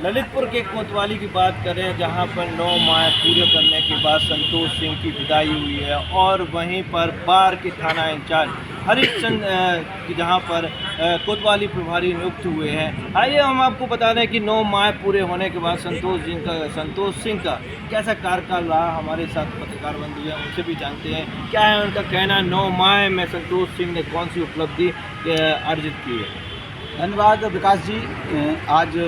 ललितपुर के कोतवाली की बात करें, जहां पर 9 माह पूरे करने के बाद संतोष सिंह की विदाई हुई है, और वहीं पर बार के थाना इंचार्ज हरिश्चंद जहां पर कोतवाली प्रभारी नियुक्त हुए हैं। आइए हम आपको बता दें कि 9 माह पूरे होने के बाद संतोष सिंह का कैसा कार्यकाल रहा। हमारे साथ पत्रकार बंधु हैं, उनसे भी जानते हैं क्या है उनका कहना। 9 माह में संतोष सिंह ने कौन सी उपलब्धि अर्जित की है। धन्यवाद विकास जी। आज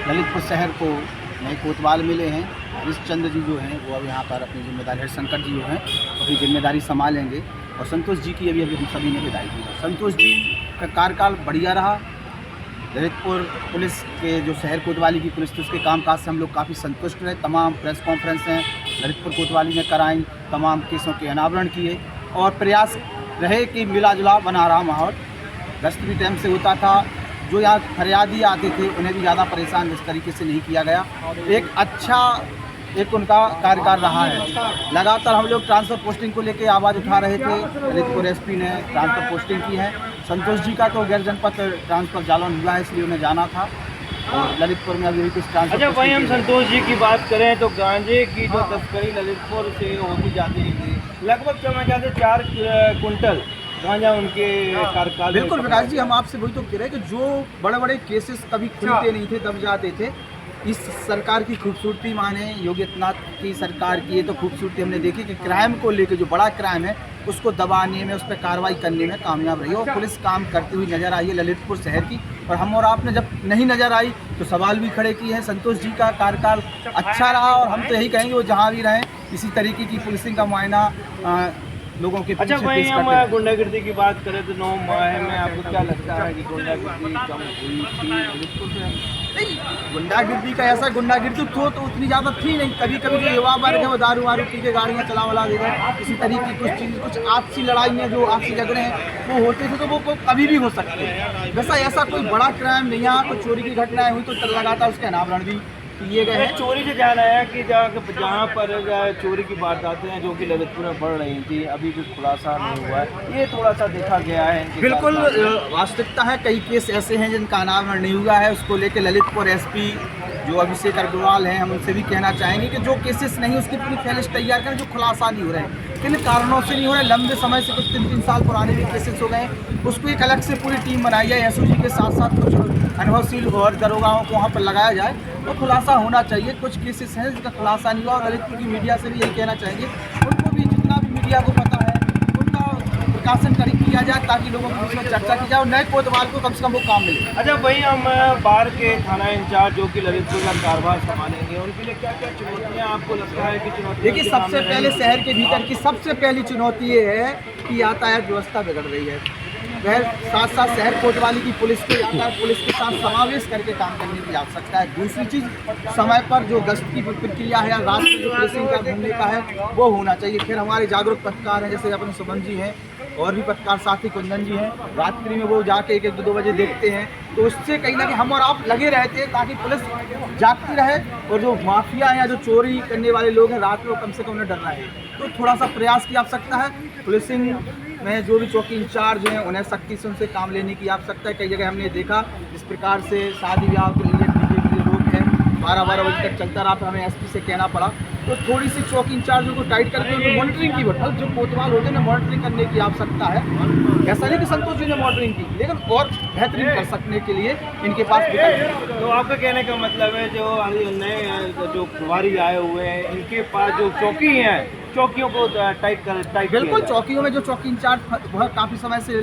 ललितपुर शहर को नए कोतवाल मिले हैं। हरिश्चंद्र जी जो हैं वो अब यहाँ पर अपनी जिम्मेदारी, हरिशंकर जी जो हैं अपनी जिम्मेदारी संभालेंगे, और संतोष जी की अभी हम सभी ने विदाई की है। संतोष जी का कार्यकाल बढ़िया रहा। ललितपुर पुलिस के जो शहर कोतवाली की पुलिस थी उसके कामकाज से हम लोग काफ़ी संतुष्ट रहे। तमाम प्रेस कॉन्फ्रेंस हैं ललितपुर कोतवाली ने कराई, तमाम केसों के अनावरण किए, और प्रयास रहे कि मिला जुला बना रहा माहौल। गश्त भी टाइम से होता था, जो यहाँ फरियादी आते थे उन्हें भी ज़्यादा परेशान इस तरीके से नहीं किया गया। एक अच्छा उनका कार्यकाल रहा है। लगातार हम लोग ट्रांसफ़र पोस्टिंग को लेकर आवाज़ उठा रहे थे। ललितपुर एसपी ने ट्रांसफ़र पोस्टिंग की है। संतोष जी का तो गैर जनपद ट्रांसफ़र जालौन हुआ है, इसलिए उन्हें जाना था, और ललितपुर में अभी कुछ ट्रांसफ़र। अच्छा, वहीं हम संतोष जी की बात करें तो गांजे की जो तस्करी ललितपुर से होती जाती थी, लगभग समय क्या 4 कुंटल गांजा उनके कार्यकाल। बिल्कुल विकास जी, हम आपसे वही तो कह रहे हैं कि जो बड़े बड़े केसेस कभी खुलते नहीं थे, दब जाते थे। इस सरकार की खूबसूरती माने योगी आदित्यनाथ की सरकार की ये तो खूबसूरती हमने देखी कि क्राइम को लेकर जो बड़ा क्राइम है उसको दबाने में, उस पर कार्रवाई करने में कामयाब रही, और पुलिस काम करती हुई नज़र आई है ललितपुर शहर की। और हम और आपने जब नहीं नज़र आई तो सवाल भी खड़े किए हैं। संतोष जी का कार्यकाल अच्छा रहा, और हम तो यही कहेंगे वो जहाँ भी रहें इसी तरीके की पुलिसिंग का मुआयना लोगों के। अच्छा, वहीं हम गुंडागर्दी की बात करें तो 9 माह में आपको क्या लगता है कि गुंडागर्दी कम हुई थी ललितपुर से? नहीं, गुंडागर्दी का ऐसा गुंडागर्दी तो उतनी ज़्यादा थी नहीं। कभी कभी जो युवा वर्ग है वो दारू वारू पी के गाड़ियाँ चला वला दे रहे, इसी तरीके की कुछ चीज़, कुछ आपसी लड़ाइयाँ जो आपसी झगड़े हैं वो होते थे, तो वो कभी भी हो सकते हैं। वैसा ऐसा कोई बड़ा क्राइम नहीं, यहाँ कोई चोरी की घटनाएं हुई तो लगातार उसके अनावरण भी किए गए हैं। चोरी से जाना है कि जहाँ पर चोरी की वारदातें हैं जो कि ललितपुर में बढ़ रही थी, अभी कुछ खुलासा नहीं हुआ है, ये थोड़ा सा देखा गया है। बिल्कुल वास्तविकता है, कई केस ऐसे हैं जिनका अनावरण नहीं हुआ है। उसको लेकर ललितपुर एसपी जो अभिषेक अग्रवाल हैं, हम उनसे भी कहना चाहेंगे कि जो केसेस नहीं उसकी पूरी फहरिस्त तैयार करें, जो खुलासा नहीं हो रहे हैं, किन कारणों से नहीं हो रहे, लंबे समय से कुछ 3 साल पुराने भी केसेस हो गए, उसको एक अलग से पूरी टीम बनाई जाए। एसओजी के साथ साथ कुछ अनुभवशील और दरोगाओं को वहाँ पर लगाया जाए, तो खुलासा होना चाहिए। कुछ केसेस हैं जिसका खुलासा नहीं हुआ, और ललितपुर की मीडिया से भी यही कहना चाहेंगे उनको भी जितना भी मीडिया को पता है उनका प्रकाशन किया जाए, ताकि लोगों के बीच में चर्चा की जाए और नए कोतवाल को कम से कम वो काम मिले। अच्छा, वहीं हम बार के थाना इंचार्ज जो कि ललितपुर का कार्यभार संभालेंगे, उनके लिए क्या क्या चुनौतियाँ आपको लगता है कि चुनौती? देखिए, सबसे पहले शहर के भीतर की सबसे पहली चुनौती ये है कि यातायात व्यवस्था बिगड़ रही है। वह साथ साथ शहर कोतवाली की पुलिस को यातायात पुलिस के साथ समावेश करके काम करने की आवश्यकता है। दूसरी चीज़, समय पर जो गश्त की प्रक्रिया है या रात में जो पुलिसिंग का घूमने का है वो होना चाहिए। फिर हमारे जागरूक पत्रकार हैं, जैसे अपने सुमन जी हैं, और भी पत्रकार साथी कुंदन जी हैं, रात्रि में वो जाके 1-2 बजे देखते हैं, तो उससे कहीं ना कहीं हम और आप लगे रहते हैं ताकि पुलिस जागती रहे, और जो माफिया हैं या जो चोरी करने वाले लोग हैं रात में, कम से कम उन्हें डरना है। तो थोड़ा सा प्रयास की आवश्यकता है। पुलिसिंग में जो भी चौकी इंचार्ज हैं उन्हें सख्ती से उनसे काम लेने की आवश्यकता है। कई जगह हमने देखा जिस प्रकार से शादी ब्याह के लिए डीजे के लिए रोक है, 12-12 बजे तक चलता रहा, तो हमें एसपी से कहना पड़ा। तो थोड़ी सी चौकी इंचार्जों को टाइट करके उनको मॉनिटरिंग की, मतलब जो कोतवाल होते हैं मॉनिटरिंग करने की आवश्यकता है। ऐसा नहीं कि संतोष जी ने मॉनिटरिंग की, लेकिन और बेहतरीन कर सकने के लिए इनके पास विकल्प है। तो आपका कहने का मतलब है जो नए जो प्रभारी आए हुए हैं इनके पास जो चौकी हैं, चौकियों को टाइट बिल्कुल, चौकियों में जो चौकी इंचार्ज वह काफ़ी समय से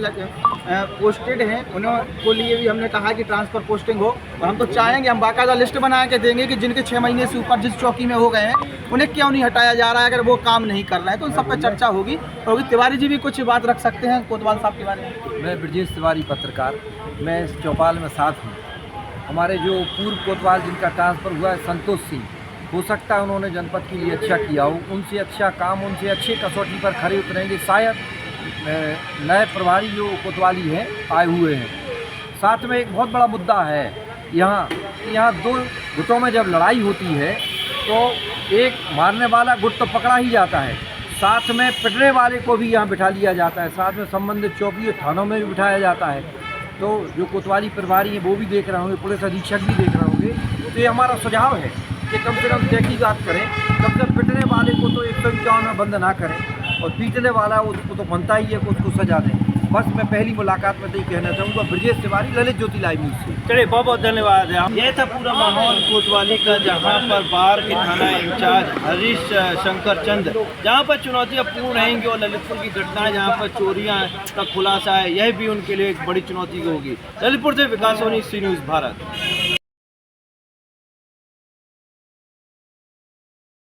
पोस्टेड हैं, उनको लिए भी हमने कहा कि ट्रांसफ़र पोस्टिंग हो, और हम तो चाहेंगे, हम बाकायदा लिस्ट बना के देंगे कि जिनके 6 महीने से ऊपर जिस चौकी में हो गए हैं उन्हें क्यों नहीं हटाया जा रहा है। अगर वो काम नहीं कर रहे हैं तो उन सब पर चर्चा होगी। और तिवारी जी भी कुछ बात रख सकते हैं कोतवाल साहब के बारे में। मैं ब्रजेश तिवारी पत्रकार, मैं इस चौपाल में साथ हूँ। हमारे जो पूर्व कोतवाल जिनका ट्रांसफ़र हुआ है संतोष सिंह, हो सकता है उन्होंने जनपद के लिए अच्छा किया हो, उनसे अच्छा काम, उनसे अच्छे कसौटी पर खड़े उतरेंगे शायद नए प्रभारी जो कोतवाली हैं आए हुए हैं। साथ में एक बहुत बड़ा मुद्दा है यहाँ 2 गुटों में जब लड़ाई होती है तो एक मारने वाला गुट तो पकड़ा ही जाता है, साथ में पिटने वाले को भी यहाँ बिठा लिया जाता है, साथ में संबंधित चौकी थानों में भी बिठाया जाता है। तो जो कोतवाली प्रभारी हैं वो भी देख रहे होंगे, पुलिस अधीक्षक भी देख रहे होंगे तो ये हमारा सुझाव है कि कम से कम तहकीकात करें, कम से कम पिटने वाले को तो 151 में बंद ना करें और पीटने वाला उसको तो बनता ही है कि उसको सजा दें। बस मैं पहली मुलाकात में तो ये कहना चाहूँगा। ब्रजेश तिवारी, ललित ज्योति लाइव न्यूज़ से। चलिए, बहुत बहुत धन्यवाद। यह था पूरा माहौल कोतवाली का, जहां पर बार के थाना इंचार्ज हरीश शंकर चंद, जहां पर चुनौतियां पूर्ण रहेंगी और ललितपुर की घटनाएं जहां पर चोरियां का खुलासा है, यह भी उनके लिए एक बड़ी चुनौती होगी। ललितपुर से विकास सोनी, सी न्यूज़ भारत।